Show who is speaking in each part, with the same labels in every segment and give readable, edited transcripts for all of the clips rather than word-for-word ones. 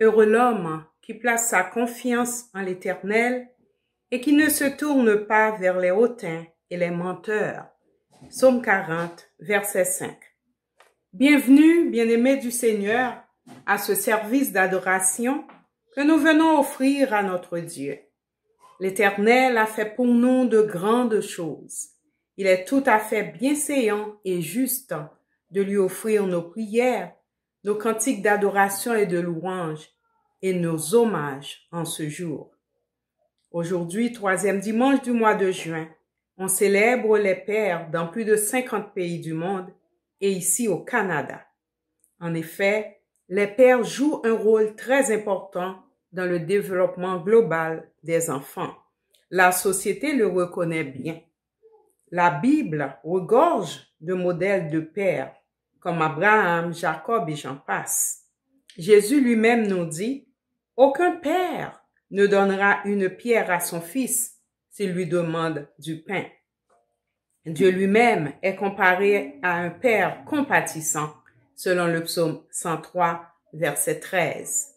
Speaker 1: Heureux l'homme qui place sa confiance en l'Éternel et qui ne se tourne pas vers les hautains et les menteurs. Psaume 40, verset 5. Bienvenue, bien-aimés du Seigneur, à ce service d'adoration que nous venons offrir à notre Dieu. L'Éternel a fait pour nous de grandes choses. Il est tout à fait bienséant et juste de lui offrir nos prières, nos cantiques d'adoration et de louange et nos hommages en ce jour. Aujourd'hui, 3e dimanche du mois de juin, on célèbre les pères dans plus de 50 pays du monde et ici au Canada. En effet, les pères jouent un rôle très important dans le développement global des enfants. La société le reconnaît bien. La Bible regorge de modèles de pères comme Abraham, Jacob et j'en passe. Jésus lui-même nous dit « Aucun père ne donnera une pierre à son fils s'il lui demande du pain. » Dieu lui-même est comparé à un père compatissant, selon le psaume 103, verset 13.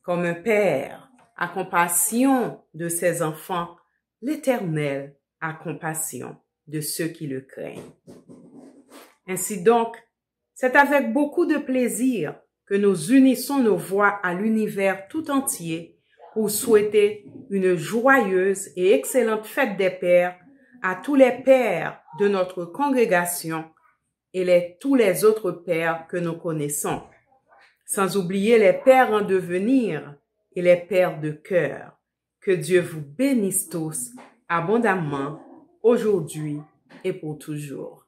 Speaker 1: Comme un père a compassion de ses enfants, l'Éternel a compassion de ceux qui le craignent. Ainsi donc, c'est avec beaucoup de plaisir que nous unissons nos voix à l'univers tout entier pour souhaiter une joyeuse et excellente fête des pères à tous les pères de notre congrégation et tous les autres pères que nous connaissons, sans oublier les pères en devenir et les pères de cœur. Que Dieu vous bénisse tous abondamment aujourd'hui et pour toujours.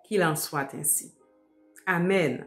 Speaker 1: Qu'il en soit ainsi. Amen.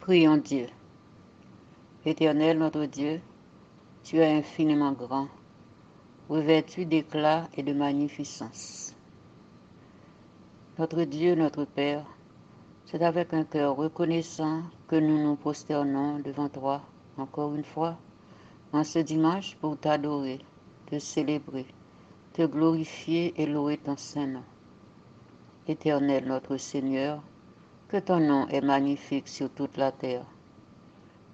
Speaker 2: Prions Dieu. Éternel notre Dieu, tu es infiniment grand, revêtu d'éclat et de magnificence. Notre Dieu, notre Père, c'est avec un cœur reconnaissant que nous nous prosternons devant toi, encore une fois, en ce dimanche pour t'adorer, te célébrer, te glorifier et louer ton saint nom. Éternel notre Seigneur, que ton nom est magnifique sur toute la terre.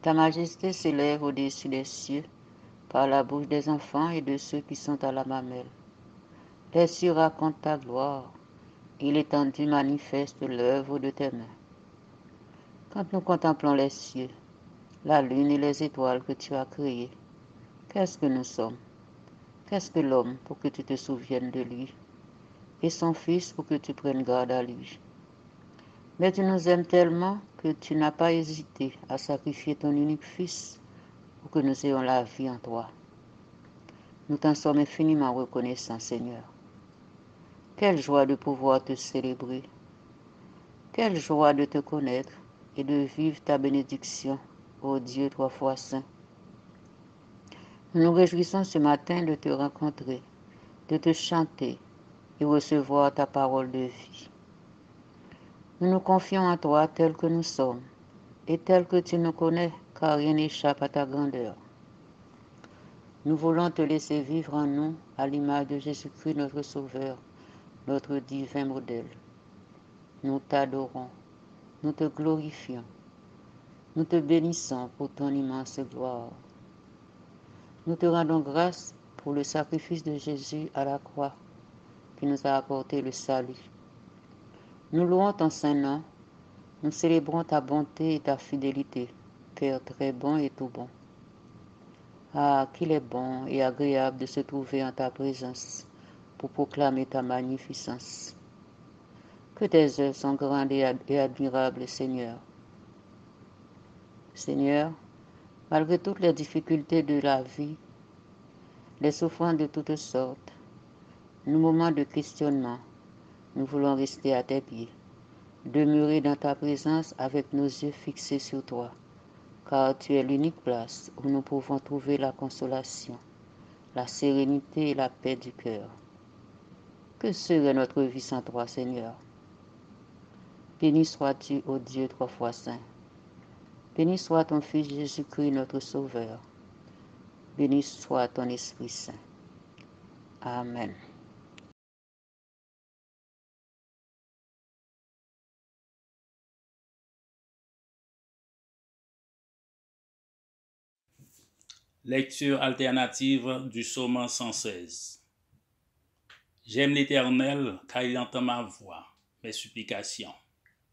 Speaker 2: Ta majesté s'élève au-dessus des cieux par la bouche des enfants et de ceux qui sont à la mamelle. Les cieux racontent ta gloire, et l'étendue manifeste l'œuvre de tes mains. Quand nous contemplons les cieux, la lune et les étoiles que tu as créées, qu'est-ce que nous sommes? Qu'est-ce que l'homme pour que tu te souviennes de lui, et son fils pour que tu prennes garde à lui? Mais tu nous aimes tellement que tu n'as pas hésité à sacrifier ton unique fils pour que nous ayons la vie en toi. Nous t'en sommes infiniment reconnaissants, Seigneur. Quelle joie de pouvoir te célébrer. Quelle joie de te connaître et de vivre ta bénédiction, ô Dieu trois fois saint. Nous nous réjouissons ce matin de te rencontrer, de te chanter et recevoir ta parole de vie. Nous nous confions en toi tel que nous sommes et tel que tu nous connais, car rien n'échappe à ta grandeur. Nous voulons te laisser vivre en nous à l'image de Jésus-Christ notre Sauveur, notre divin modèle. Nous t'adorons, nous te glorifions, nous te bénissons pour ton immense gloire. Nous te rendons grâce pour le sacrifice de Jésus à la croix qui nous a apporté le salut. Nous louons ton saint nom, nous célébrons ta bonté et ta fidélité, Père très bon et tout bon. Ah, qu'il est bon et agréable de se trouver en ta présence pour proclamer ta magnificence. Que tes œuvres sont grandes et admirables, Seigneur. Seigneur, malgré toutes les difficultés de la vie, les souffrances de toutes sortes, nos moments de questionnement, nous voulons rester à tes pieds, demeurer dans ta présence avec nos yeux fixés sur toi, car tu es l'unique place où nous pouvons trouver la consolation, la sérénité et la paix du cœur. Que serait notre vie sans toi, Seigneur? Béni sois-tu, ô Dieu trois fois saint. Béni soit ton Fils Jésus-Christ, notre Sauveur. Béni soit ton Esprit Saint. Amen.
Speaker 3: Lecture alternative du psaume 116. J'aime l'Éternel car il entend ma voix, mes supplications.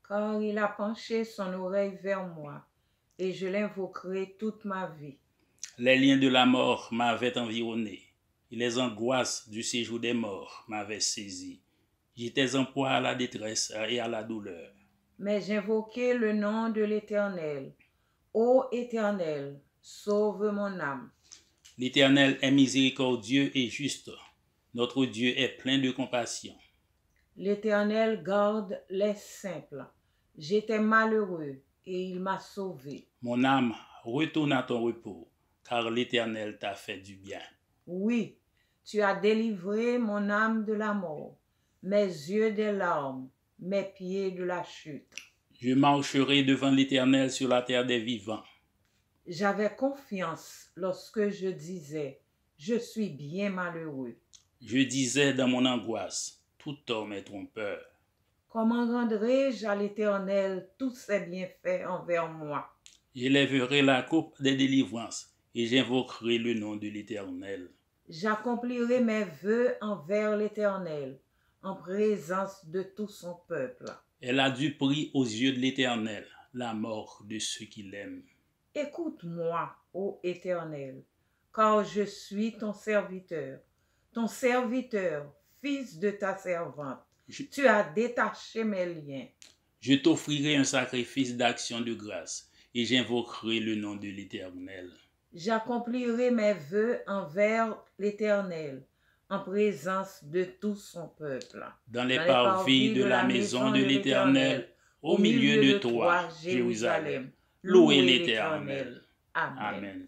Speaker 1: Car il a penché son oreille vers moi, et je l'invoquerai toute ma vie.
Speaker 3: Les liens de la mort m'avaient environné, et les angoisses du séjour des morts m'avaient saisi. J'étais en proie à la détresse et à la douleur.
Speaker 1: Mais j'invoquai le nom de l'Éternel. Ô Éternel, sauve mon âme.
Speaker 3: L'Éternel est miséricordieux et juste. Notre Dieu est plein de compassion.
Speaker 1: L'Éternel garde les simples. J'étais malheureux et il m'a sauvé.
Speaker 3: Mon âme, retourne à ton repos, car l'Éternel t'a fait du bien.
Speaker 1: Oui, tu as délivré mon âme de la mort, mes yeux des larmes, mes pieds de la chute.
Speaker 3: Je marcherai devant l'Éternel sur la terre des vivants.
Speaker 1: J'avais confiance lorsque je disais, je suis bien malheureux.
Speaker 3: Je disais dans mon angoisse, tout homme est trompeur.
Speaker 1: Comment rendrai-je à l'Éternel tous ses bienfaits envers moi?
Speaker 3: J'élèverai la coupe des délivrances et j'invoquerai le nom de l'Éternel.
Speaker 1: J'accomplirai mes vœux envers l'Éternel, en présence de tout son peuple.
Speaker 3: Elle a du prix aux yeux de l'Éternel, la mort de ceux qui l'aiment.
Speaker 1: Écoute-moi, ô Éternel, car je suis ton serviteur, fils de ta servante. Tu as détaché mes liens.
Speaker 3: Je t'offrirai un sacrifice d'action de grâce et j'invoquerai le nom de l'Éternel.
Speaker 1: J'accomplirai mes vœux envers l'Éternel, en présence de tout son peuple.
Speaker 3: Dans les parvis de la maison de l'Éternel, au milieu de toi, Jérusalem, Louez l'Éternel. Amen.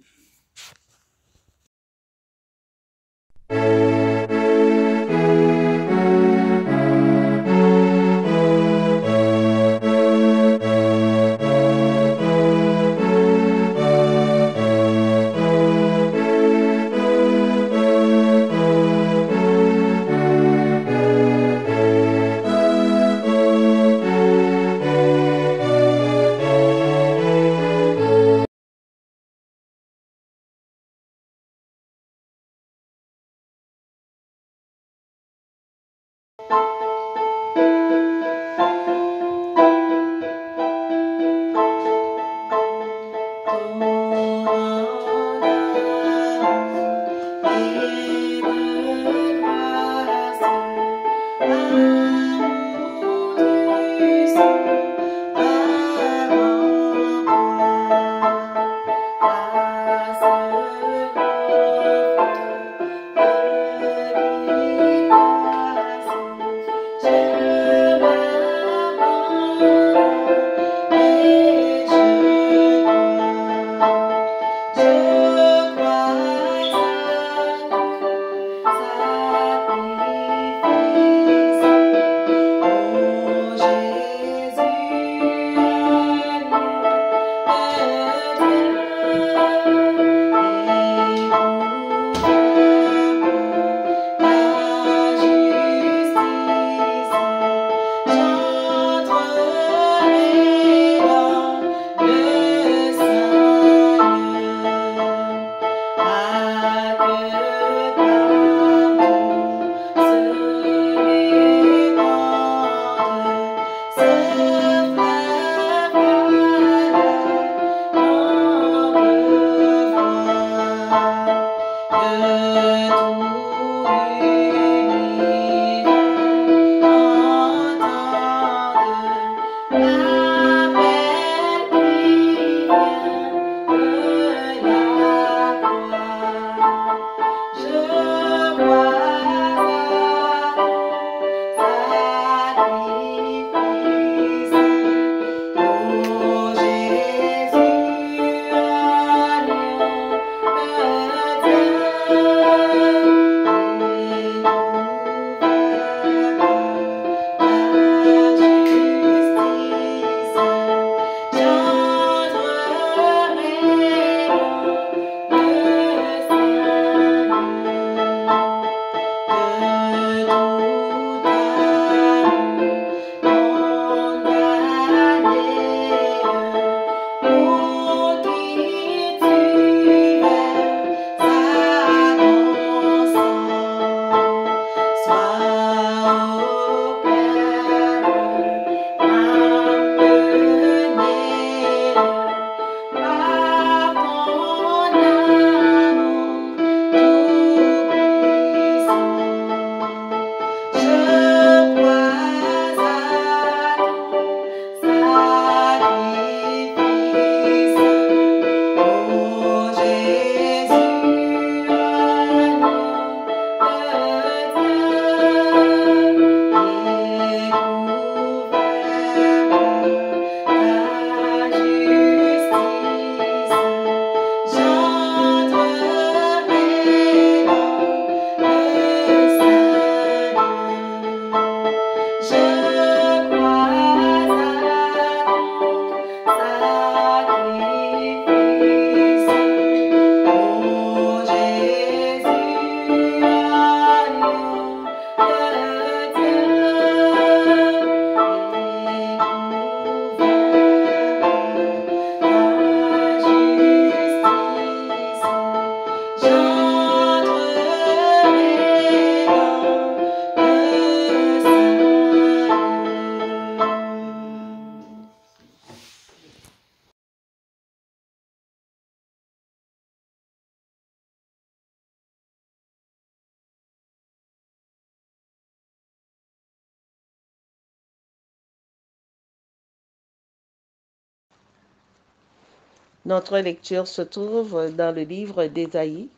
Speaker 4: Notre lecture se trouve dans le livre d'Ésaïe,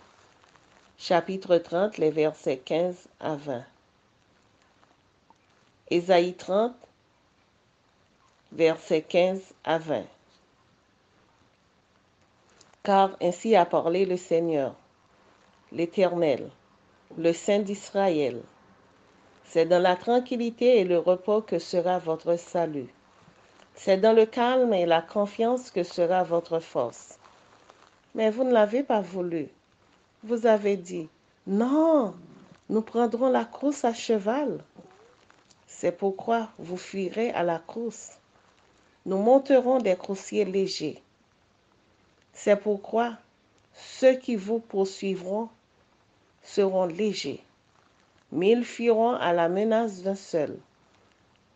Speaker 4: chapitre 30, les versets 15 à 20. Ésaïe 30, versets 15 à 20. Car ainsi a parlé le Seigneur, l'Éternel, le Saint d'Israël. C'est dans la tranquillité et le repos que sera votre salut. C'est dans le calme et la confiance que sera votre force. Mais vous ne l'avez pas voulu. Vous avez dit, non, nous prendrons la course à cheval. C'est pourquoi vous fuirez à la course. Nous monterons des coursiers légers. C'est pourquoi ceux qui vous poursuivront seront légers. 1000 fuiront à la menace d'un seul.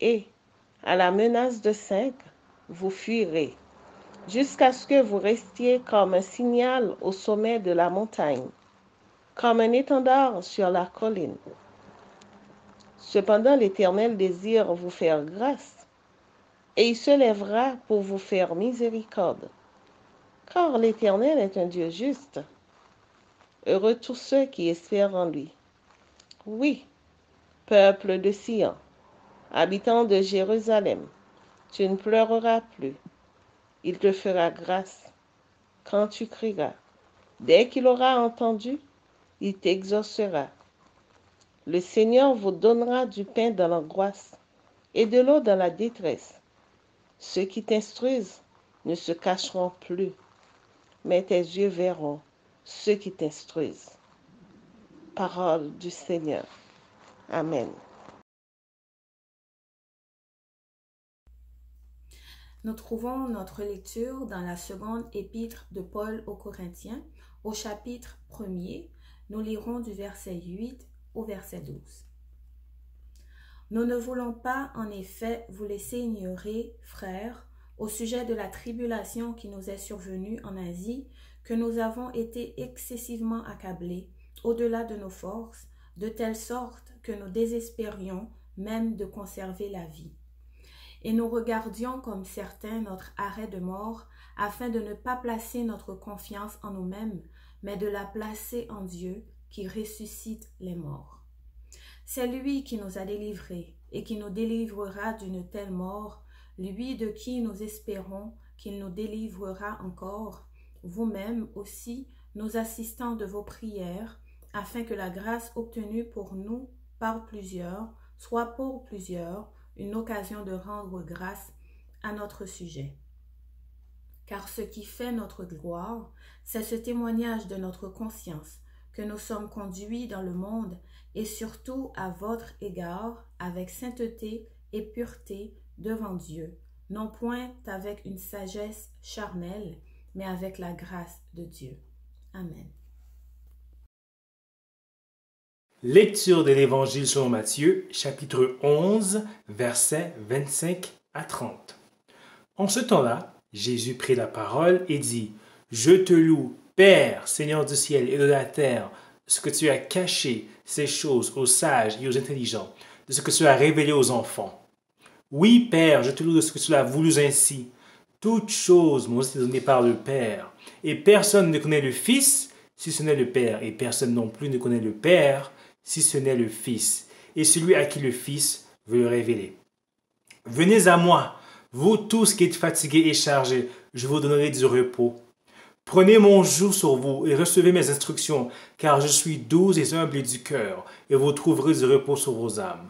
Speaker 4: Et à la menace de 5, vous fuirez, jusqu'à ce que vous restiez comme un signal au sommet de la montagne, comme un étendard sur la colline. Cependant, l'Éternel désire vous faire grâce, et il se lèvera pour vous faire miséricorde. Car l'Éternel est un Dieu juste. Heureux tous ceux qui espèrent en lui. Oui, peuple de Sion, habitant de Jérusalem, tu ne pleureras plus. Il te fera grâce quand tu crieras. Dès qu'il aura entendu, il t'exaucera. Le Seigneur vous donnera du pain dans l'angoisse et de l'eau dans la détresse. Ceux qui t'instruisent ne se cacheront plus, mais tes yeux verront ceux qui t'instruisent. Parole du Seigneur. Amen.
Speaker 5: Nous trouvons notre lecture dans la seconde épître de Paul aux Corinthiens, au chapitre 1er. Nous lirons du verset 8 au verset 12. Nous ne voulons pas, en effet, vous laisser ignorer, frères, au sujet de la tribulation qui nous est survenue en Asie, que nous avons été excessivement accablés, au-delà de nos forces, de telle sorte que nous désespérions même de conserver la vie. Et nous regardions comme certains notre arrêt de mort, afin de ne pas placer notre confiance en nous-mêmes, mais de la placer en Dieu, qui ressuscite les morts. C'est lui qui nous a délivrés et qui nous délivrera d'une telle mort, lui de qui nous espérons qu'il nous délivrera encore, vous-même aussi, nous assistants de vos prières, afin que la grâce obtenue pour nous par plusieurs soit pour plusieurs une occasion de rendre grâce à notre sujet. Car ce qui fait notre gloire, c'est ce témoignage de notre conscience, que nous sommes conduits dans le monde, et surtout à votre égard, avec sainteté et pureté devant Dieu, non point avec une sagesse charnelle, mais avec la grâce de Dieu. Amen.
Speaker 6: Lecture de l'Évangile selon Matthieu, chapitre 11, versets 25 à 30. En ce temps-là, Jésus prit la parole et dit, « Je te loue, Père, Seigneur du ciel et de la terre, de ce que tu as caché ces choses aux sages et aux intelligents, de ce que tu as révélé aux enfants. Oui, Père, je te loue de ce que tu l'as voulu ainsi. Toutes choses m'ont été données par le Père, et personne ne connaît le Fils si ce n'est le Père, et personne non plus ne connaît le Père si ce n'est le Fils, et celui à qui le Fils veut le révéler. Venez à moi, vous tous qui êtes fatigués et chargés, je vous donnerai du repos. Prenez mon joug sur vous et recevez mes instructions, car je suis doux et humble du cœur, et vous trouverez du repos sur vos âmes.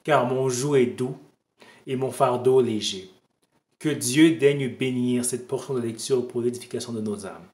Speaker 6: Car mon joug est doux et mon fardeau léger. Que Dieu daigne bénir cette portion de lecture pour l'édification de nos âmes.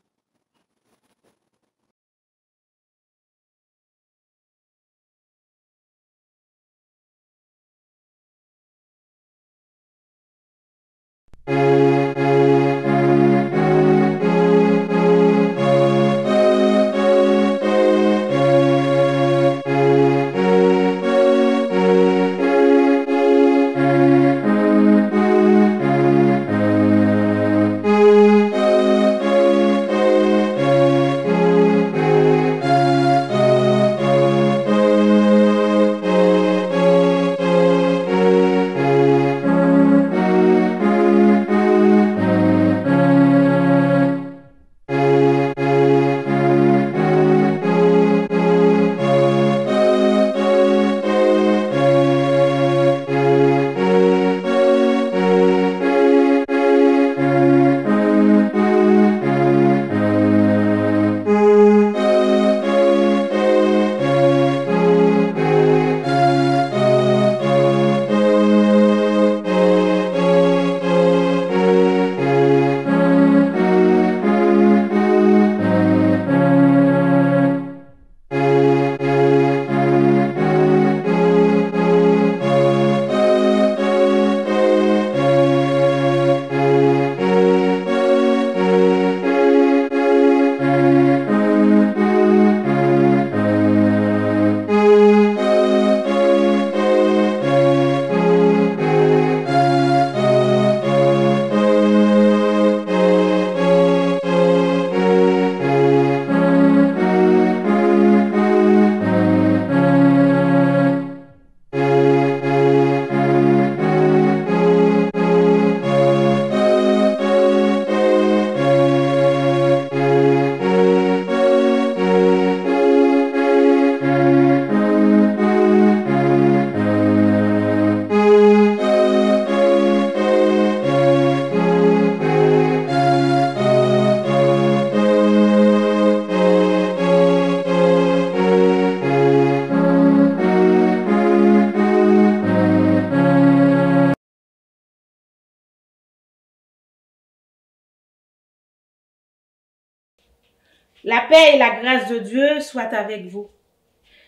Speaker 7: La paix et la grâce de Dieu soient avec vous.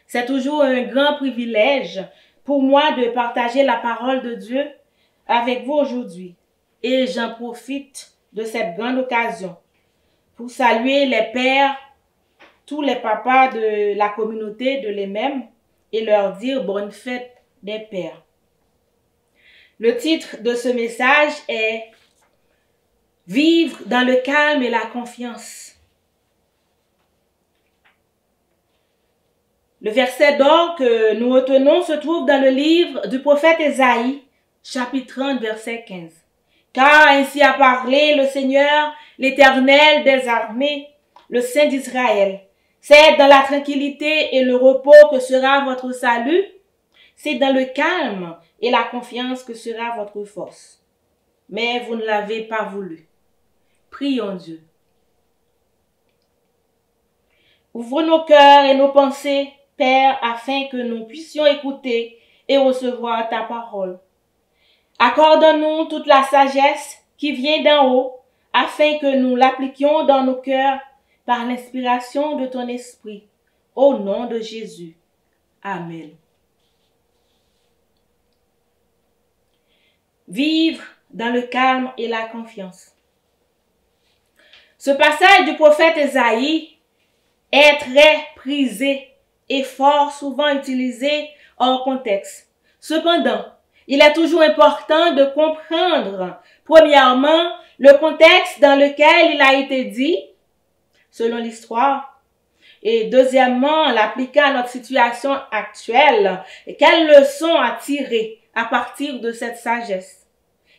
Speaker 7: C'est toujours un grand privilège pour moi de partager la parole de Dieu avec vous aujourd'hui. Et j'en profite de cette grande occasion pour saluer les pères, tous les papas de la communauté de l'EMEM et leur dire bonne fête des pères. Le titre de ce message est « Vivre dans le calme et la confiance ». Le verset d'or que nous retenons se trouve dans le livre du prophète Ésaïe, chapitre 30, verset 15. « Car ainsi a parlé le Seigneur, l'Éternel des armées, le Saint d'Israël. C'est dans la tranquillité et le repos que sera votre salut. C'est dans le calme et la confiance que sera votre force. Mais vous ne l'avez pas voulu. Prions Dieu. Ouvre nos cœurs et nos pensées, Père, afin que nous puissions écouter et recevoir ta parole. Accorde-nous toute la sagesse qui vient d'en haut, afin que nous l'appliquions dans nos cœurs par l'inspiration de ton esprit. Au nom de Jésus. Amen. Vivre dans le calme et la confiance. Ce passage du prophète Ésaïe est très prisé et fort souvent utilisé hors contexte. Cependant, il est toujours important de comprendre, premièrement, le contexte dans lequel il a été dit, selon l'histoire, et deuxièmement, l'appliquer à notre situation actuelle et quelles leçons à tirer à partir de cette sagesse.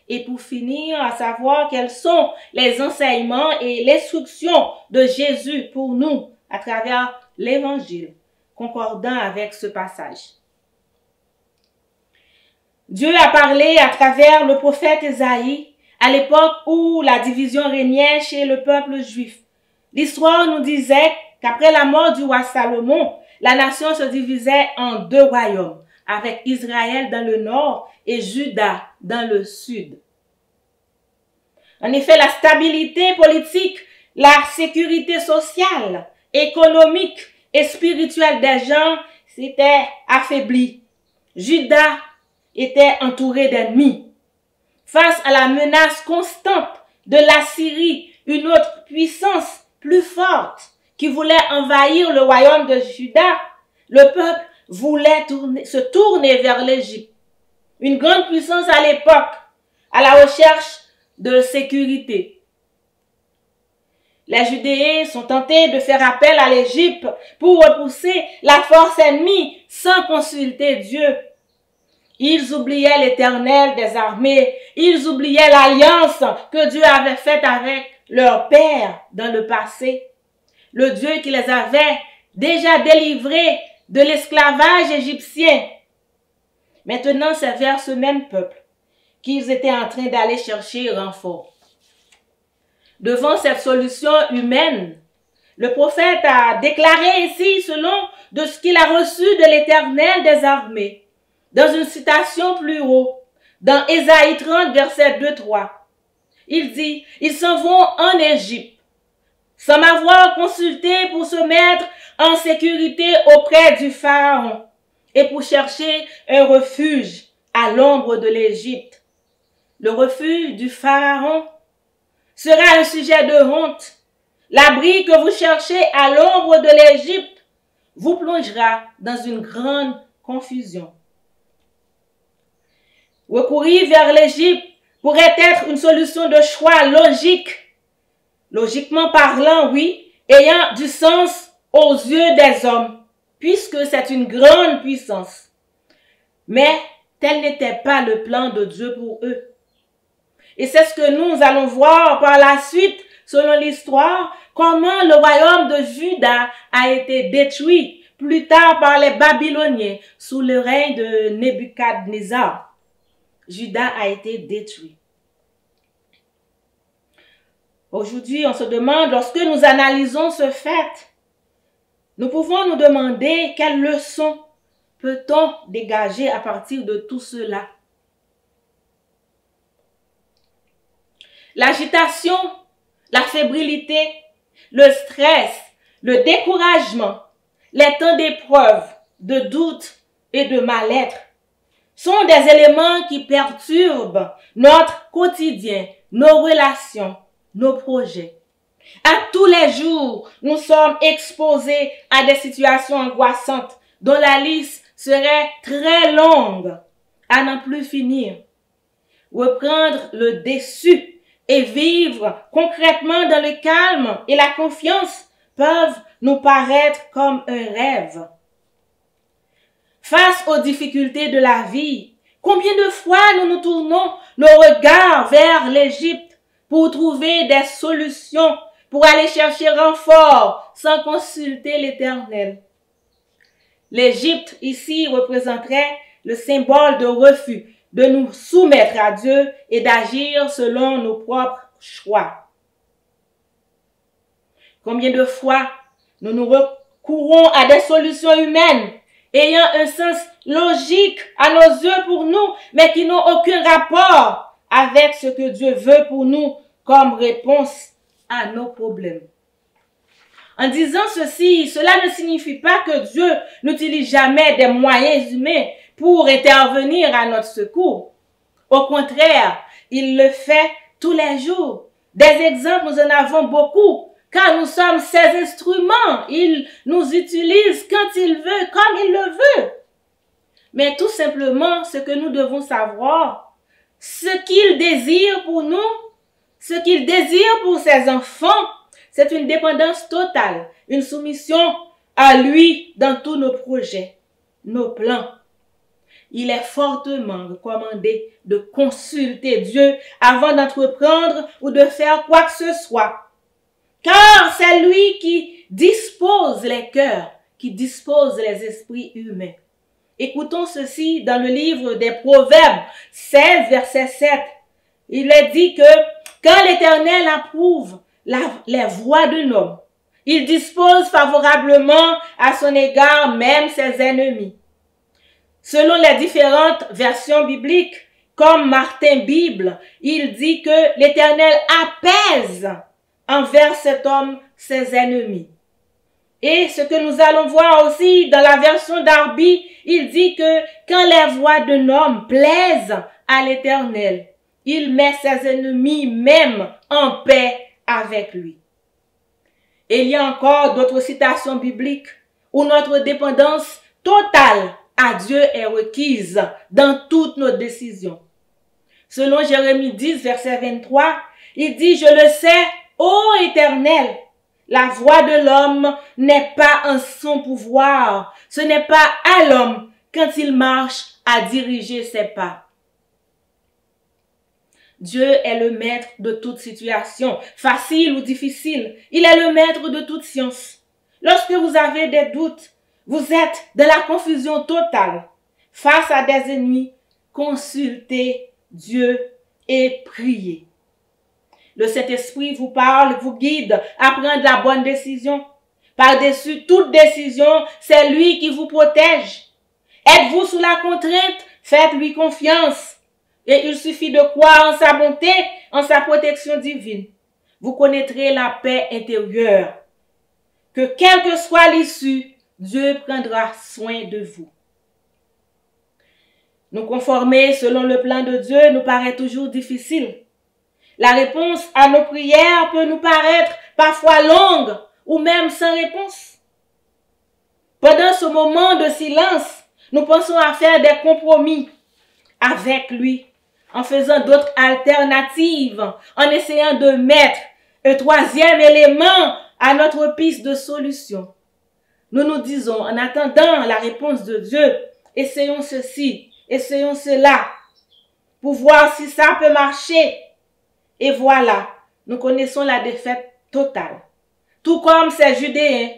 Speaker 7: Et pour finir, à savoir quels sont les enseignements et l'instruction de Jésus pour nous à travers l'Évangile, concordant avec ce passage. Dieu a parlé à travers le prophète Ésaïe à l'époque où la division régnait chez le peuple juif. L'histoire nous disait qu'après la mort du roi Salomon, la nation se divisait en deux royaumes, avec Israël dans le nord et Juda dans le sud. En effet, la stabilité politique, la sécurité sociale, économique et spirituelle des gens s'était affaiblie. Juda était entouré d'ennemis. Face à la menace constante de l'Assyrie, une autre puissance plus forte qui voulait envahir le royaume de Juda, le peuple voulait se tourner vers l'Égypte. Une grande puissance à l'époque, à la recherche de sécurité. Les Judéens sont tentés de faire appel à l'Égypte pour repousser la force ennemie sans consulter Dieu. Ils oubliaient l'Éternel des armées, ils oubliaient l'alliance que Dieu avait faite avec leur père dans le passé. Le Dieu qui les avait déjà délivrés de l'esclavage égyptien. Maintenant, c'est vers ce même peuple qu'ils étaient en train d'aller chercher renfort. Devant cette solution humaine, le prophète a déclaré ainsi selon de ce qu'il a reçu de l'Éternel des armées. Dans une citation plus haut, dans Ésaïe 30, verset 2-3, il dit « Ils s'en vont en Égypte, sans m'avoir consulté pour se mettre en sécurité auprès du Pharaon et pour chercher un refuge à l'ombre de l'Égypte. Le refuge du Pharaon sera un sujet de honte. L'abri que vous cherchez à l'ombre de l'Égypte vous plongera dans une grande confusion. » Recourir vers l'Égypte pourrait être une solution de choix logique. Logiquement parlant, oui, ayant du sens aux yeux des hommes, puisque c'est une grande puissance. Mais tel n'était pas le plan de Dieu pour eux. Et c'est ce que nous allons voir par la suite, selon l'histoire, comment le royaume de Juda a été détruit plus tard par les Babyloniens sous le règne de Nebuchadnezzar. Juda a été détruit. Aujourd'hui, on se demande, lorsque nous analysons ce fait, nous pouvons nous demander quelles leçons peut-on dégager à partir de tout cela. L'agitation, la fébrilité, le stress, le découragement, les temps d'épreuve, de doute et de mal-être sont des éléments qui perturbent notre quotidien, nos relations, nos projets. À tous les jours, nous sommes exposés à des situations angoissantes dont la liste serait très longue à n'en plus finir. Reprendre le dessus et vivre concrètement dans le calme et la confiance peuvent nous paraître comme un rêve. Face aux difficultés de la vie, combien de fois nous tournons nos regards vers l'Égypte pour trouver des solutions, pour aller chercher renfort sans consulter l'Éternel. L'Égypte ici représenterait le symbole de refus, de nous soumettre à Dieu et d'agir selon nos propres choix. Combien de fois nous recourons à des solutions humaines ayant un sens logique à nos yeux pour nous, mais qui n'ont aucun rapport avec ce que Dieu veut pour nous comme réponse à nos problèmes. En disant ceci, cela ne signifie pas que Dieu n'utilise jamais des moyens humains pour intervenir à notre secours. Au contraire, il le fait tous les jours. Des exemples, nous en avons beaucoup. Car nous sommes ses instruments, il nous utilise quand il veut, comme il le veut. Mais tout simplement, ce que nous devons savoir, ce qu'il désire pour nous, ce qu'il désire pour ses enfants, c'est une dépendance totale, une soumission à lui dans tous nos projets, nos plans. Il est fortement recommandé de consulter Dieu avant d'entreprendre ou de faire quoi que ce soit. Car c'est lui qui dispose les cœurs, qui dispose les esprits humains. Écoutons ceci dans le livre des Proverbes 16, verset 7. Il est dit que quand l'Éternel approuve les voies d'un homme, il dispose favorablement à son égard même ses ennemis. Selon les différentes versions bibliques, comme Martin Bible, il dit que l'Éternel apaise envers cet homme ses ennemis. Et ce que nous allons voir aussi dans la version d'Arby, il dit que quand les voies d'un homme plaisent à l'Éternel, il met ses ennemis même en paix avec lui. Et il y a encore d'autres citations bibliques où notre dépendance totale à Dieu est requise dans toutes nos décisions. Selon Jérémie 10, verset 23, il dit « Je le sais, ô Éternel, la voie de l'homme n'est pas en son pouvoir, ce n'est pas à l'homme quand il marche à diriger ses pas. » Dieu est le maître de toute situation, facile ou difficile. Il est le maître de toute science. Lorsque vous avez des doutes, vous êtes dans la confusion totale. Face à des ennemis, consultez Dieu et priez. Le Saint-Esprit vous parle, vous guide à prendre la bonne décision. Par-dessus toute décision, c'est lui qui vous protège. Êtes-vous sous la contrainte? Faites-lui confiance. Et il suffit de croire en sa bonté, en sa protection divine. Vous connaîtrez la paix intérieure. Que quelle que soit l'issue, Dieu prendra soin de vous. Nous conformer selon le plan de Dieu nous paraît toujours difficile. La réponse à nos prières peut nous paraître parfois longue ou même sans réponse. Pendant ce moment de silence, nous pensons à faire des compromis avec lui, en faisant d'autres alternatives, en essayant de mettre un troisième élément à notre piste de solution. Nous nous disons, en attendant la réponse de Dieu, essayons ceci, essayons cela, pour voir si ça peut marcher. Et voilà, nous connaissons la défaite totale. Tout comme ces Judéens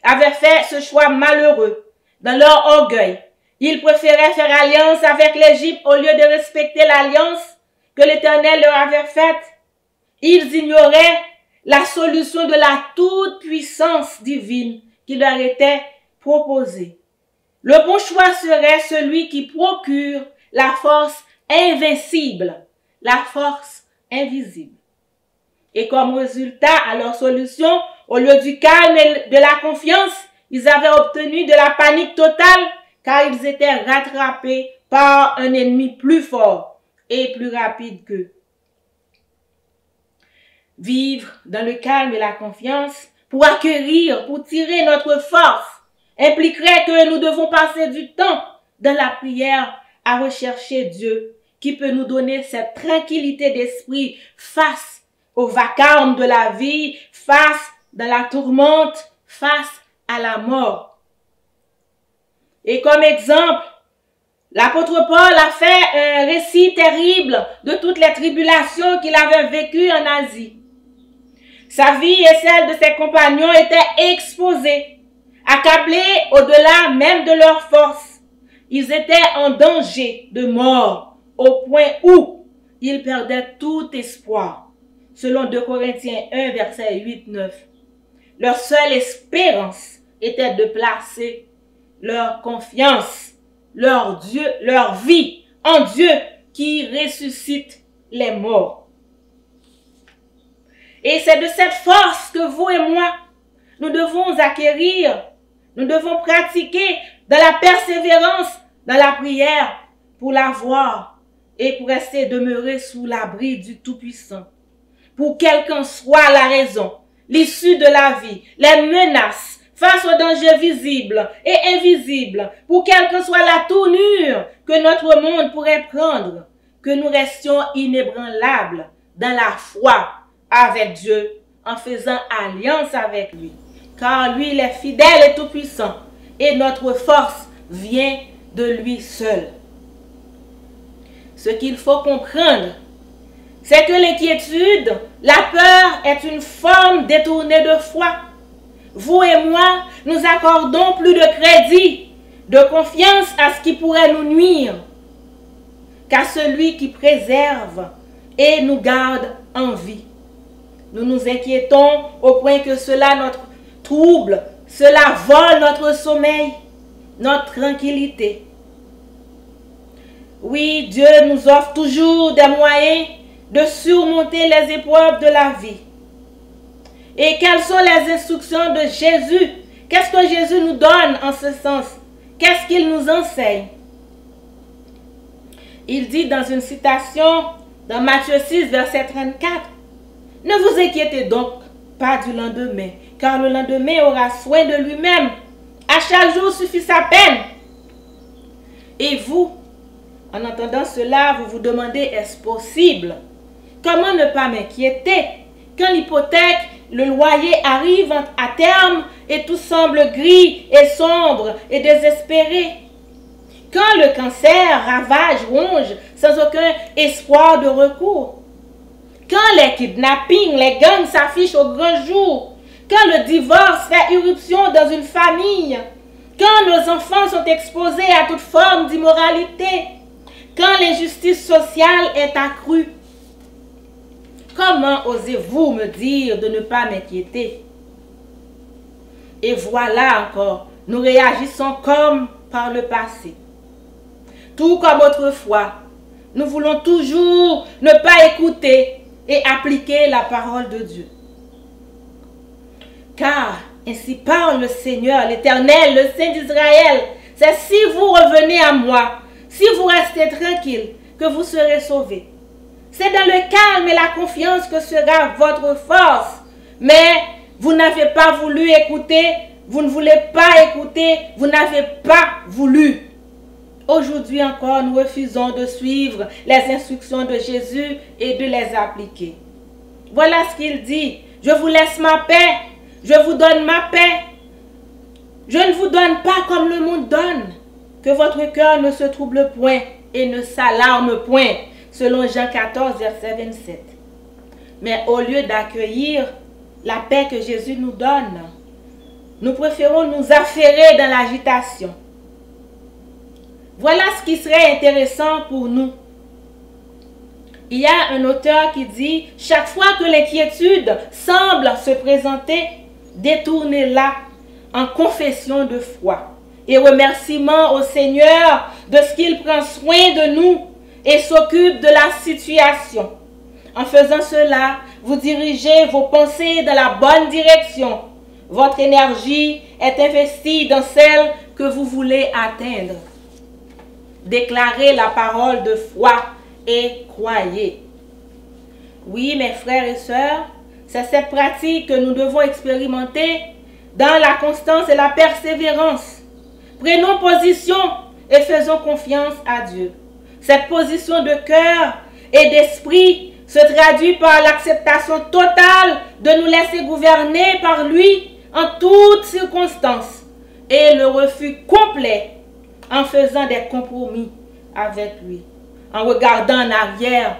Speaker 7: avaient fait ce choix malheureux dans leur orgueil. Ils préféraient faire alliance avec l'Égypte au lieu de respecter l'alliance que l'Éternel leur avait faite. Ils ignoraient la solution de la toute-puissance divine qui leur était proposée. Le bon choix serait celui qui procure la force invincible, la force invisible. Et comme résultat à leur solution, Au lieu du calme et de la confiance, ils avaient obtenu de la panique totale car ils étaient rattrapés par un ennemi plus fort et plus rapide qu'eux. Vivre dans le calme et la confiance pour acquérir, pour tirer notre force, impliquerait que nous devons passer du temps dans la prière à rechercher Dieu qui peut nous donner cette tranquillité d'esprit face au vacarme de la vie, face dans la tourmente, face à la mort. Et comme exemple, l'apôtre Paul a fait un récit terrible de toutes les tribulations qu'il avait vécues en Asie. Sa vie et celle de ses compagnons étaient exposées, accablés au-delà même de leur force. Ils étaient en danger de mort, au point où ils perdaient tout espoir. Selon 2 Corinthiens 1, verset 8-9. Leur seule espérance était de placer leur confiance, leur Dieu, leur vie en Dieu qui ressuscite les morts. Et c'est de cette force que vous et moi, nous devons acquérir, nous devons pratiquer dans la persévérance, dans la prière, pour l'avoir et pour rester demeuré sous l'abri du Tout-Puissant. Pour quelle qu'en soit la raison, l'issue de la vie, les menaces, face aux dangers visibles et invisibles, pour quelle que soit la tournure que notre monde pourrait prendre, que nous restions inébranlables dans la foi avec Dieu, en faisant alliance avec lui. Car lui, il est fidèle et tout-puissant, et notre force vient de lui seul. Ce qu'il faut comprendre, c'est que l'inquiétude, la peur est une forme détournée de foi. Vous et moi, nous accordons plus de crédit, de confiance à ce qui pourrait nous nuire, qu'à celui qui préserve et nous garde en vie. Nous nous inquiétons au point que cela notre trouble, cela vole notre sommeil, notre tranquillité. Oui, Dieu nous offre toujours des moyens de surmonter les épreuves de la vie. Et quelles sont les instructions de Jésus? Qu'est-ce que Jésus nous donne en ce sens? Qu'est-ce qu'il nous enseigne? Il dit dans une citation dans Matthieu 6, verset 34, « Ne vous inquiétez donc pas du lendemain, car le lendemain aura soin de lui-même. À chaque jour suffit sa peine. » Et vous, en entendant cela, vous vous demandez, est-ce possible? Comment ne pas m'inquiéter quand l'hypothèque, le loyer arrive à terme et tout semble gris et sombre et désespéré? Quand le cancer ravage, ronge sans aucun espoir de recours? Quand les kidnappings, les gangs s'affichent au grand jour? Quand le divorce fait irruption dans une famille? Quand nos enfants sont exposés à toute forme d'immoralité? Quand l'injustice sociale est accrue? Comment osez-vous me dire de ne pas m'inquiéter? Et voilà encore, nous réagissons comme par le passé. Tout comme autrefois, nous voulons toujours ne pas écouter et appliquer la parole de Dieu. Car ainsi parle le Seigneur, l'Éternel, le Saint d'Israël, c'est si vous revenez à moi, si vous restez tranquille, que vous serez sauvés. C'est dans le calme et la confiance que sera votre force. Mais vous n'avez pas voulu écouter, vous ne voulez pas écouter, vous n'avez pas voulu. Aujourd'hui encore, nous refusons de suivre les instructions de Jésus et de les appliquer. Voilà ce qu'il dit. Je vous laisse ma paix, je vous donne ma paix. Je ne vous donne pas comme le monde donne. Que votre cœur ne se trouble point et ne s'alarme point. Selon Jean 14, verset 27. Mais au lieu d'accueillir la paix que Jésus nous donne, nous préférons nous affairer dans l'agitation. Voilà ce qui serait intéressant pour nous. Il y a un auteur qui dit, chaque fois que l'inquiétude semble se présenter, détournez-la en confession de foi et remerciement au Seigneur de ce qu'il prend soin de nous et s'occupe de la situation. En faisant cela, vous dirigez vos pensées dans la bonne direction. Votre énergie est investie dans celle que vous voulez atteindre. Déclarez la parole de foi et croyez. Oui, mes frères et sœurs, c'est cette pratique que nous devons expérimenter dans la constance et la persévérance. Prenons position et faisons confiance à Dieu. Cette position de cœur et d'esprit se traduit par l'acceptation totale de nous laisser gouverner par lui en toutes circonstances et le refus complet en faisant des compromis avec lui, en regardant en arrière,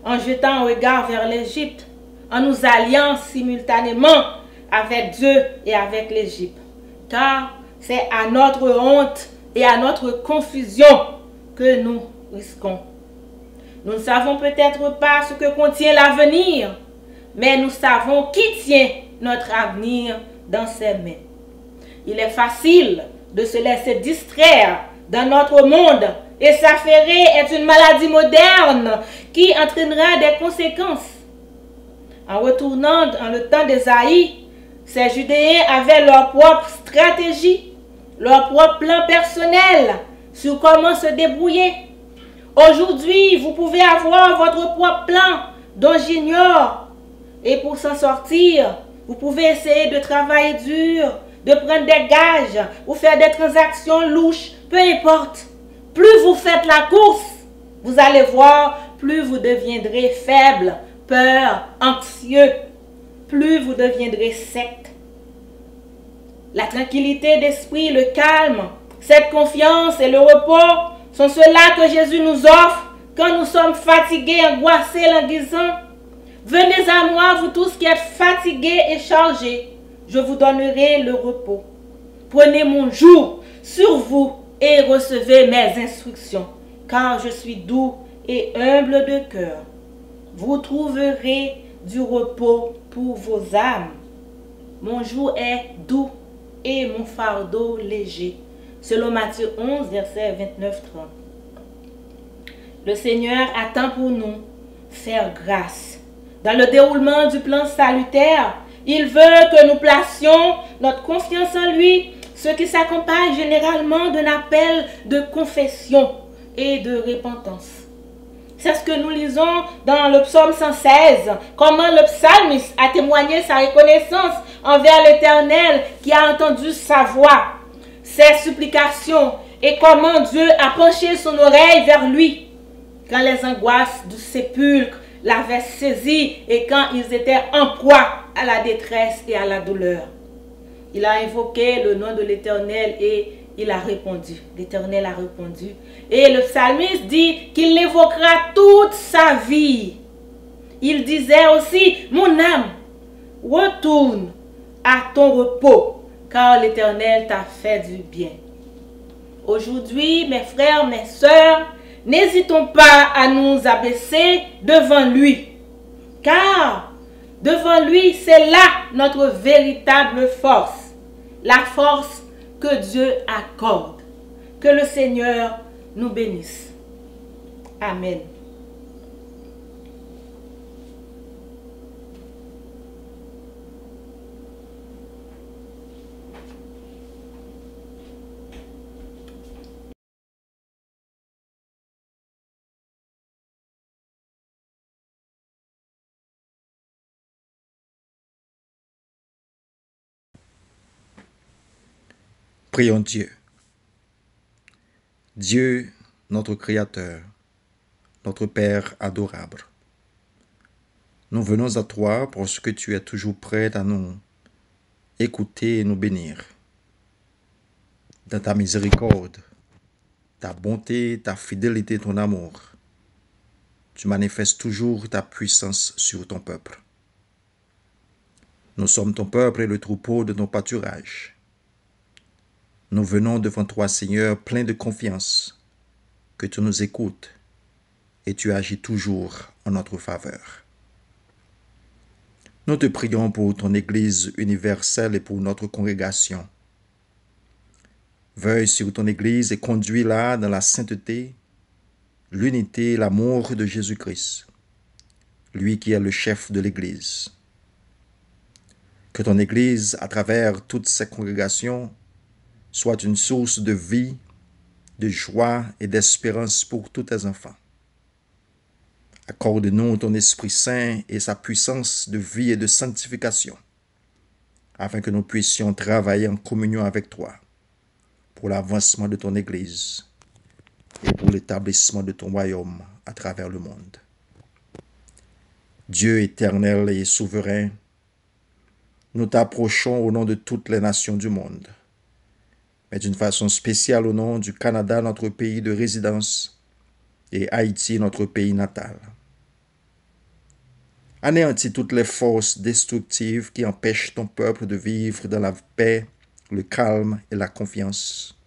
Speaker 7: en jetant un regard vers l'Égypte, en nous alliant simultanément avec Dieu et avec l'Égypte. Car c'est à notre honte et à notre confusion que nous risquons. Nous ne savons peut-être pas ce que contient l'avenir, mais nous savons qui tient notre avenir dans ses mains. Il est facile de se laisser distraire dans notre monde et s'affairer est une maladie moderne qui entraînera des conséquences. En retournant dans le temps d'Ésaïe, ces Judéens avaient leur propre stratégie, leur propre plan personnel sur comment se débrouiller. Aujourd'hui, vous pouvez avoir votre propre plan dont j'ignore. Et pour s'en sortir, vous pouvez essayer de travailler dur, de prendre des gages ou faire des transactions louches, peu importe. Plus vous faites la course, vous allez voir, plus vous deviendrez faible, peur, anxieux, plus vous deviendrez sec. La tranquillité d'esprit, le calme, cette confiance et le repos sont ceux-là que Jésus nous offre quand nous sommes fatigués, angoissés, languissants. Venez à moi, vous tous qui êtes fatigués et chargés, je vous donnerai le repos. Prenez mon joug sur vous et recevez mes instructions, car je suis doux et humble de cœur. Vous trouverez du repos pour vos âmes. Mon joug est doux et mon fardeau léger. Selon Matthieu 11, versets 29-30. Le Seigneur attend pour nous faire grâce. Dans le déroulement du plan salutaire, il veut que nous placions notre confiance en lui, ce qui s'accompagne généralement d'un appel de confession et de repentance. C'est ce que nous lisons dans le psaume 116, comment le psalmiste a témoigné sa reconnaissance envers l'Éternel qui a entendu sa voix, ses supplications et comment Dieu a penché son oreille vers lui quand les angoisses du sépulcre l'avaient saisi et quand ils étaient en proie à la détresse et à la douleur. Il a invoqué le nom de l'Éternel et il a répondu. L'Éternel a répondu. Et le psalmiste dit qu'il l'évoquera toute sa vie. Il disait aussi, mon âme, retourne à ton repos, car l'Éternel t'a fait du bien. Aujourd'hui, mes frères, mes sœurs, n'hésitons pas à nous abaisser devant lui, car devant lui, c'est là notre véritable force, la force que Dieu accorde. Que le Seigneur nous bénisse. Amen.
Speaker 8: Prions Dieu. Dieu, notre Créateur, notre Père adorable, nous venons à toi parce que tu es toujours prêt à nous écouter et nous bénir. Dans ta miséricorde, ta bonté, ta fidélité, ton amour, tu manifestes toujours ta puissance sur ton peuple. Nous sommes ton peuple et le troupeau de ton pâturage. Nous venons devant toi, Seigneur, pleins de confiance, que tu nous écoutes et tu agis toujours en notre faveur. Nous te prions pour ton Église universelle et pour notre congrégation. Veuille sur ton Église et conduis-la dans la sainteté, l'unité et l'amour de Jésus-Christ. lui qui est le chef de l'Église. Que ton Église, à travers toutes ses congrégations, soit une source de vie, de joie et d'espérance pour tous tes enfants. Accorde-nous ton Esprit Saint et sa puissance de vie et de sanctification, afin que nous puissions travailler en communion avec toi pour l'avancement de ton Église et pour l'établissement de ton royaume à travers le monde. Dieu éternel et souverain, nous t'approchons au nom de toutes les nations du monde, mais d'une façon spéciale au nom du Canada, notre pays de résidence, et Haïti, notre pays natal. Anéantis toutes les forces destructives qui empêchent ton peuple de vivre dans la paix, le calme et la confiance.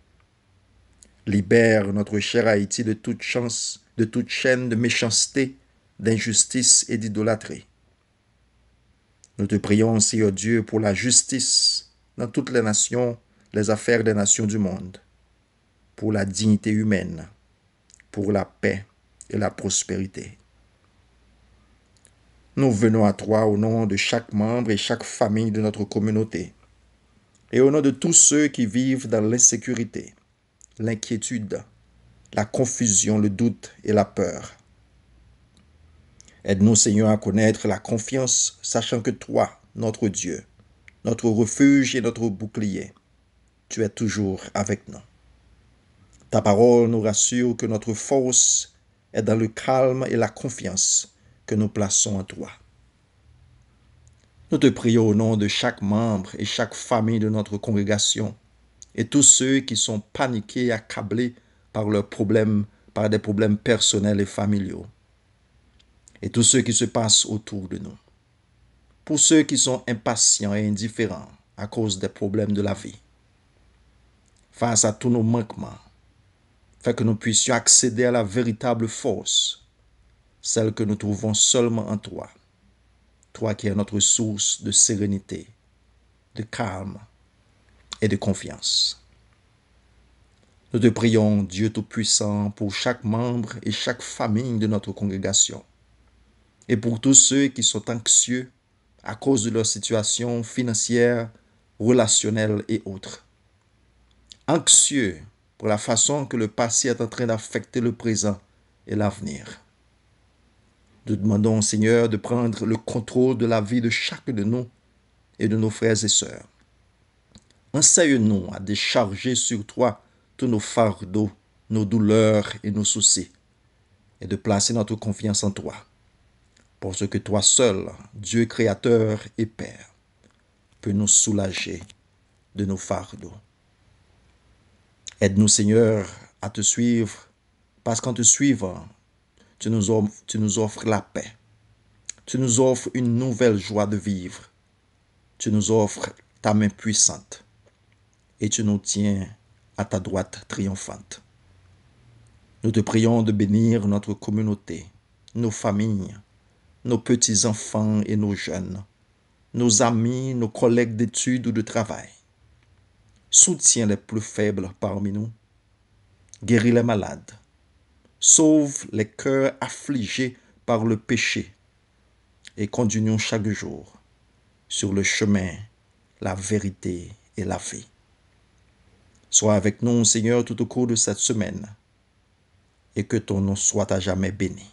Speaker 8: Libère notre cher Haïti de toute chance, de toute chaîne de méchanceté, d'injustice et d'idolâtrie. Nous te prions, Seigneur Dieu, pour la justice dans toutes les nations, les affaires des nations du monde, pour la dignité humaine, pour la paix et la prospérité. Nous venons à toi au nom de chaque membre et chaque famille de notre communauté, et au nom de tous ceux qui vivent dans l'insécurité, l'inquiétude, la confusion, le doute et la peur. Aide-nous, Seigneur, à connaître la confiance, sachant que toi, notre Dieu, notre refuge et notre bouclier, tu es toujours avec nous. Ta parole nous rassure que notre force est dans le calme et la confiance que nous plaçons en toi. Nous te prions au nom de chaque membre et chaque famille de notre congrégation et tous ceux qui sont paniqués et accablés par leurs problèmes, par des problèmes personnels et familiaux, et tous ceux qui se passent autour de nous. Pour ceux qui sont impatients et indifférents à cause des problèmes de la vie, face à tous nos manquements, fait que nous puissions accéder à la véritable force, celle que nous trouvons seulement en toi, toi qui es notre source de sérénité, de calme et de confiance. Nous te prions, Dieu Tout-Puissant, pour chaque membre et chaque famille de notre congrégation, et pour tous ceux qui sont anxieux à cause de leur situation financière, relationnelle et autres. Anxieux pour la façon que le passé est en train d'affecter le présent et l'avenir. Nous demandons, Seigneur, de prendre le contrôle de la vie de chaque de nous et de nos frères et sœurs. Enseigne-nous à décharger sur toi tous nos fardeaux, nos douleurs et nos soucis, et de placer notre confiance en toi, parce que toi seul, Dieu créateur et Père, peut nous soulager de nos fardeaux. Aide-nous, Seigneur, à te suivre, parce qu'en te suivant, tu nous offres la paix. Tu nous offres une nouvelle joie de vivre. Tu nous offres ta main puissante. Et tu nous tiens à ta droite triomphante. Nous te prions de bénir notre communauté, nos familles, nos petits-enfants et nos jeunes, nos amis, nos collègues d'études ou de travail. Soutiens les plus faibles parmi nous. Guéris les malades. Sauve les cœurs affligés par le péché et conduis-nous chaque jour sur le chemin, la vérité et la vie. Sois avec nous, Seigneur, tout au cours de cette semaine et que ton nom soit à jamais béni.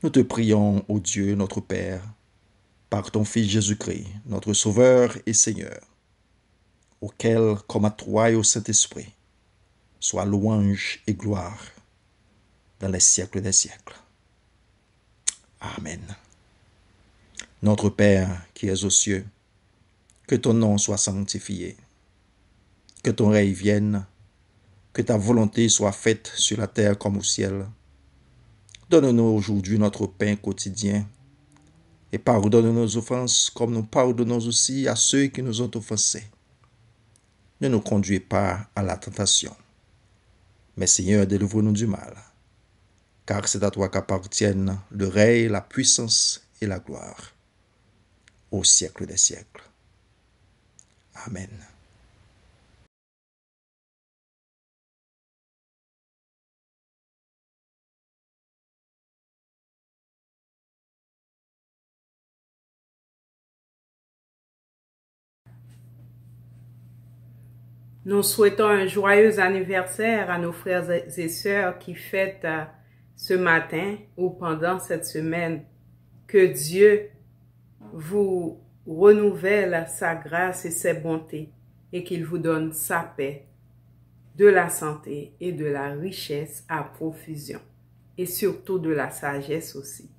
Speaker 8: Nous te prions, ô Dieu, notre Père, par ton Fils Jésus-Christ, notre Sauveur et Seigneur, auquel, comme à toi et au Saint-Esprit, soit louange et gloire dans les siècles des siècles. Amen. Notre Père qui es aux cieux, que ton nom soit sanctifié, que ton règne vienne, que ta volonté soit faite sur la terre comme au ciel. Donne-nous aujourd'hui notre pain quotidien et pardonne nos offenses comme nous pardonnons aussi à ceux qui nous ont offensés. Ne nous conduis pas à la tentation, mais Seigneur, délivre-nous du mal, car c'est à toi qu'appartiennent le règne, la puissance et la gloire, au siècle des siècles. Amen.
Speaker 1: Nous souhaitons un joyeux anniversaire à nos frères et sœurs qui fêtent ce matin ou pendant cette semaine. Que Dieu vous renouvelle sa grâce et ses bontés et qu'il vous donne sa paix, de la santé et de la richesse à profusion et surtout de la sagesse aussi.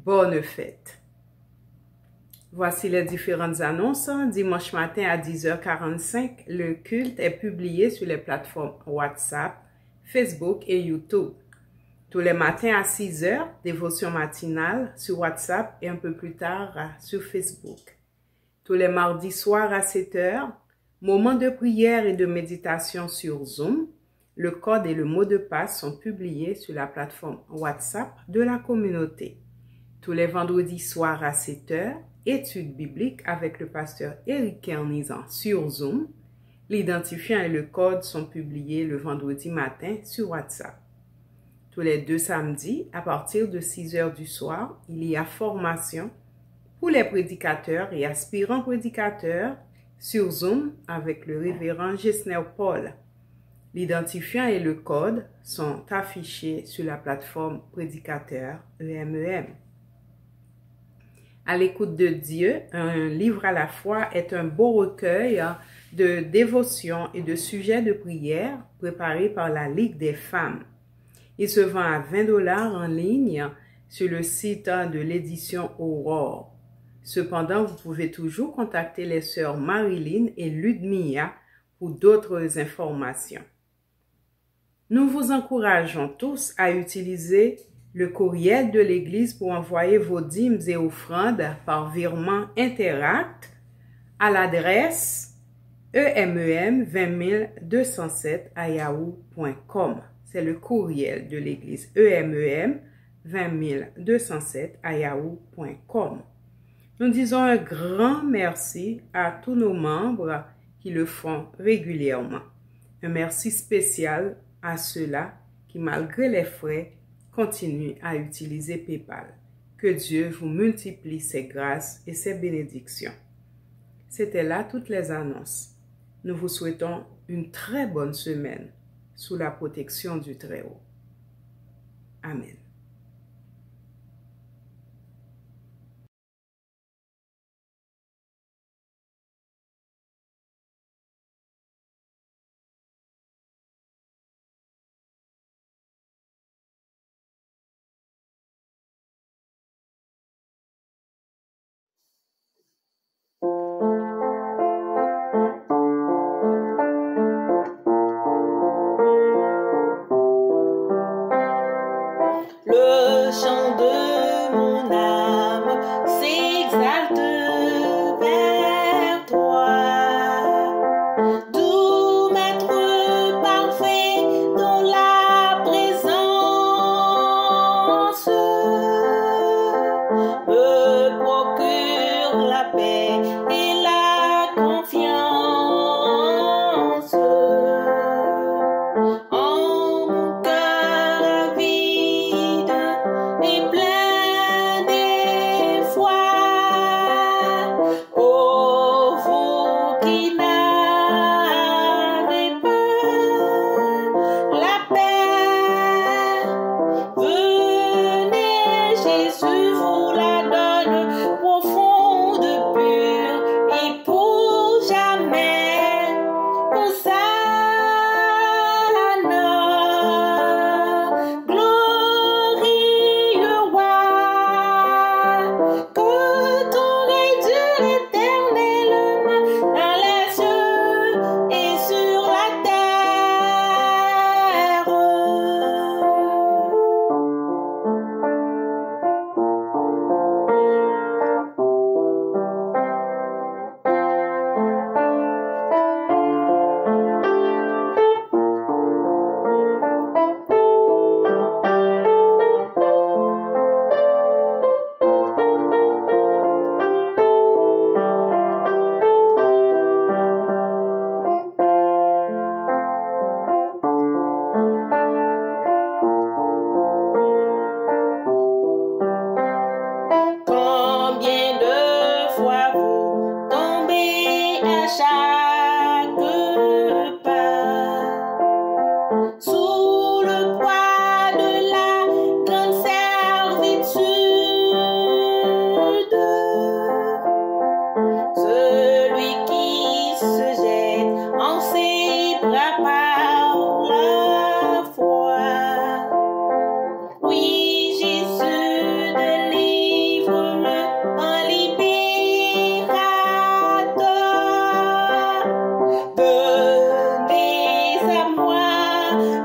Speaker 1: Bonne fête! Voici les différentes annonces. Dimanche matin à 10h45, le culte est publié sur les plateformes WhatsApp, Facebook et YouTube. Tous les matins à 6h, dévotion matinale sur WhatsApp et un peu plus tard sur Facebook. Tous les mardis soirs à 7h, moment de prière et de méditation sur Zoom. Le code et le mot de passe sont publiés sur la plateforme WhatsApp de la communauté. Tous les vendredis soirs à 7h, études bibliques avec le pasteur Éric Kernizan sur Zoom. L'identifiant et le code sont publiés le vendredi matin sur WhatsApp. Tous les 2 samedis, à partir de 6h du soir, il y a formation pour les prédicateurs et aspirants prédicateurs sur Zoom avec le révérend Gesner Paul. L'identifiant et le code sont affichés sur la plateforme prédicateur EMEM. À l'écoute de Dieu, un livre à la fois est un beau recueil de dévotions et de sujets de prière préparés par la Ligue des femmes. Il se vend à 20 $ en ligne sur le site de l'édition Aurore. Cependant, vous pouvez toujours contacter les sœurs Marilyn et Ludmilla pour d'autres informations. Nous vous encourageons tous à utiliser le courriel de l'Église pour envoyer vos dîmes et offrandes par virement Interact à l'adresse emem20207@yahoo.com. C'est le courriel de l'Église emem20207@yahoo.com. Nous disons un grand merci à tous nos membres qui le font régulièrement. Un merci spécial à ceux-là qui, malgré les frais, continuent à utiliser PayPal. Que Dieu vous multiplie ses grâces et ses bénédictions. C'était là toutes les annonces. Nous vous souhaitons une très bonne semaine sous la protection du Très-Haut. Amen.
Speaker 7: Le chant de mon âme s'exalte vers toi, doux maître parfait dans la présence, me procure la paix et la confiance. Et plein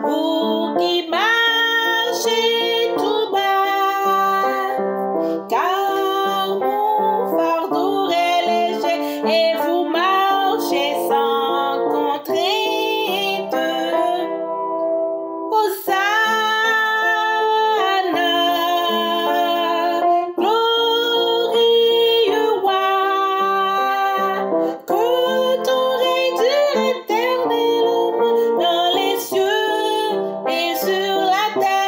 Speaker 7: vous qui marchez tout bas, car mon fardeau est léger et vous marchez sans contrainte. Hosanna, glorieux roi, que ton règne dure éternellement dans les cieux et sur la terre.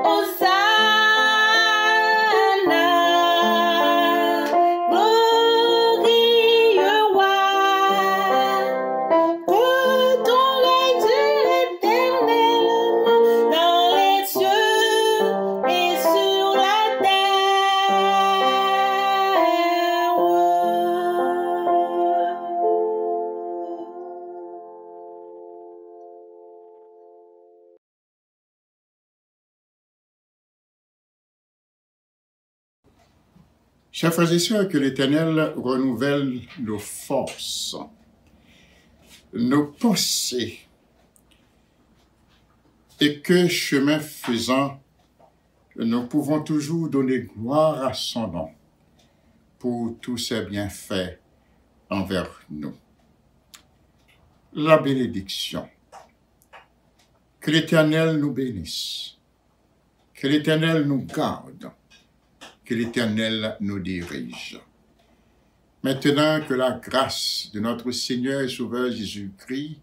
Speaker 7: Hosanna, glorieux roi, que ton règne dure éternellement dans les cieux et sur la terre.
Speaker 9: Chers frères et sœurs, que l'Éternel renouvelle nos forces, nos pensées, et que, chemin faisant, nous pouvons toujours donner gloire à son nom pour tous ses bienfaits envers nous. La bénédiction. Que l'Éternel nous bénisse, que l'Éternel nous garde, que l'Éternel nous dirige. Maintenant que la grâce de notre Seigneur et Sauveur Jésus-Christ,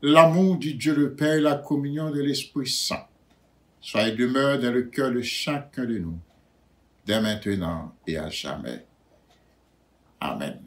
Speaker 9: l'amour du Dieu le Père et la communion de l'Esprit Saint soit et demeure dans le cœur de chacun de nous, dès maintenant et à jamais. Amen.